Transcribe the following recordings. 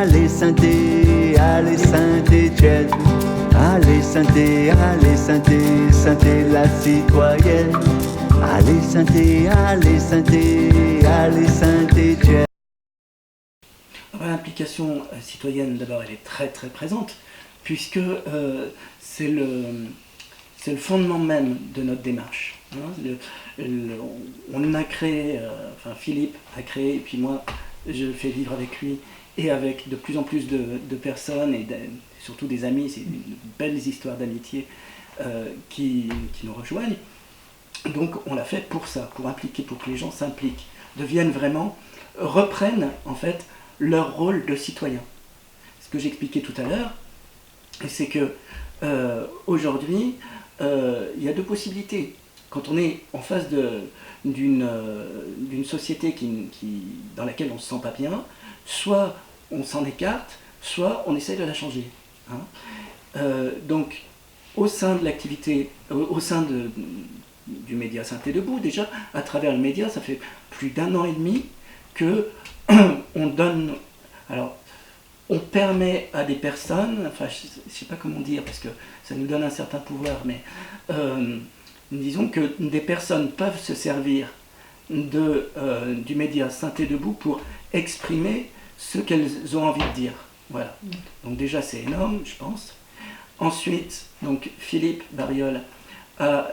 allez synthé, allez Saint-Étienne. Allez synthé, synthé la citoyenne. Allez synthé, allez Saint-Étienne. L'implication citoyenne, d'abord, elle est très très présente, puisque c'est le fondement même de notre démarche. On a créé, Philippe a créé, et puis moi je fais vivre avec lui, et avec de plus en plus de personnes, et surtout des amis, c'est une belles histoires d'amitié qui nous rejoignent. Donc on l'a fait pour ça, pour impliquer, pour que les gens s'impliquent, deviennent vraiment, reprennent en fait leur rôle de citoyen. Ce que j'expliquais tout à l'heure, c'est que aujourd'hui, il y a deux possibilités. Quand on est en face d'une société dans laquelle on ne se sent pas bien, soit on s'en écarte, soit on essaye de la changer. Donc, au sein de l'activité, au sein du média Synthé Debout, déjà, à travers le média, ça fait plus d'1 an et demi que on donne, alors on permet à des personnes, je ne sais pas comment dire parce que ça nous donne un certain pouvoir, mais disons que des personnes peuvent se servir du média Synthé Debout pour exprimer ce qu'elles ont envie de dire. Voilà. Donc déjà c'est énorme, je pense. Ensuite, donc Philippe Bariol a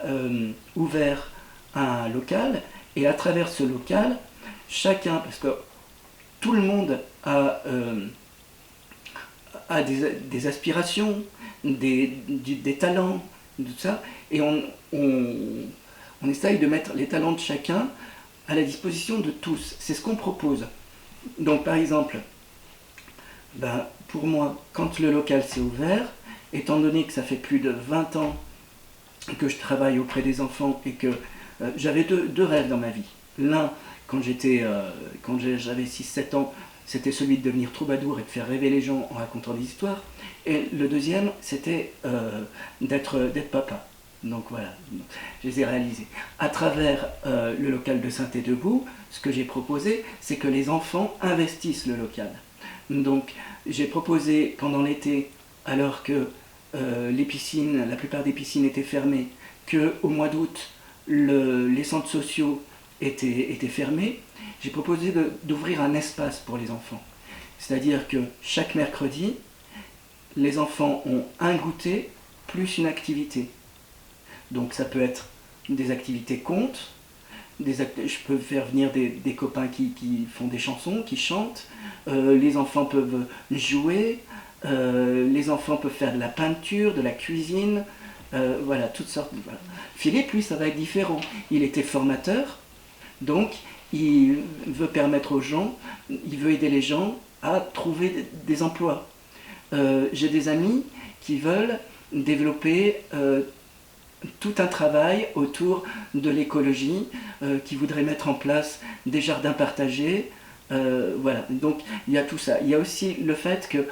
ouvert un local, et à travers ce local, chacun, parce que tout le monde a des aspirations, des talents, tout ça, et on essaye de mettre les talents de chacun à la disposition de tous. C'est ce qu'on propose. Donc par exemple, pour moi, quand le local s'est ouvert, étant donné que ça fait plus de 20 ans que je travaille auprès des enfants et que j'avais deux rêves dans ma vie. L'un, quand j'avais 6-7 ans, c'était celui de devenir troubadour et de faire rêver les gens en racontant des histoires. Et le deuxième, c'était d'être papa. Donc voilà, je les ai réalisés. À travers le local de Synthé Debout, ce que j'ai proposé, c'est que les enfants investissent le local. Donc j'ai proposé pendant l'été, alors que la plupart des piscines étaient fermées, qu'au mois d'août, les centres sociaux étaient fermés, j'ai proposé d'ouvrir un espace pour les enfants. C'est-à-dire que chaque mercredi, les enfants ont un goûter plus une activité. Donc ça peut être des activités contes, je peux faire venir des copains qui font des chansons, qui chantent, les enfants peuvent jouer, les enfants peuvent faire de la peinture, de la cuisine, voilà, toutes sortes. Voilà. Philippe, lui, ça va être différent. Il était formateur, donc il veut permettre aux gens, il veut aider les gens à trouver des emplois. J'ai des amis qui veulent développer tout un travail autour de l'écologie, qui voudraient mettre en place des jardins partagés. Voilà, donc il y a tout ça. Il y a aussi le fait que,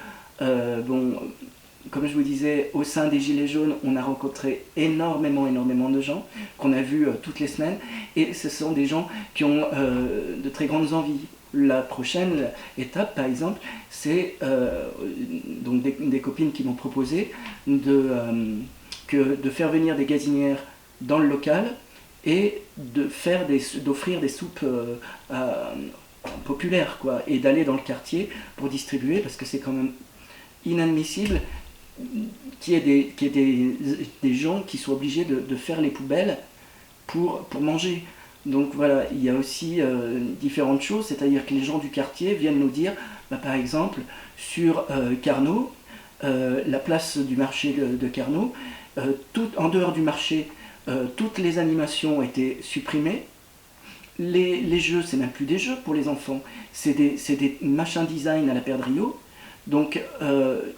comme je vous disais, au sein des Gilets jaunes, on a rencontré énormément de gens qu'on a vus toutes les semaines, et ce sont des gens qui ont de très grandes envies. La prochaine étape, par exemple, c'est donc des copines qui m'ont proposé de faire venir des gazinières dans le local et d'offrir des soupes populaires, quoi, et d'aller dans le quartier pour distribuer, parce que c'est quand même inadmissible qu'il y ait des gens qui soient obligés de faire les poubelles pour manger. Donc voilà, il y a aussi différentes choses, c'est-à-dire que les gens du quartier viennent nous dire, par exemple, sur Carnot, la place du marché de Carnot, en dehors du marché, toutes les animations ont été supprimées. Les jeux, c'est même plus des jeux pour les enfants, c'est des machins design à la Paire de Rio, donc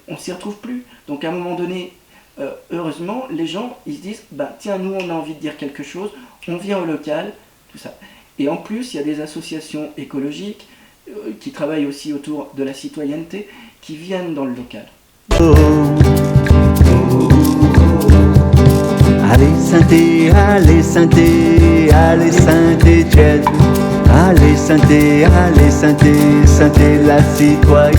on s'y retrouve plus. Donc à un moment donné, heureusement, les gens, ils se disent, tiens, nous on a envie de dire quelque chose, on vient au local, tout ça. Et en plus, il y a des associations écologiques qui travaillent aussi autour de la citoyenneté, qui viennent dans le local. Allez synthé, allez Saint-Étienne. Allez synthé, synthé la citoyenne.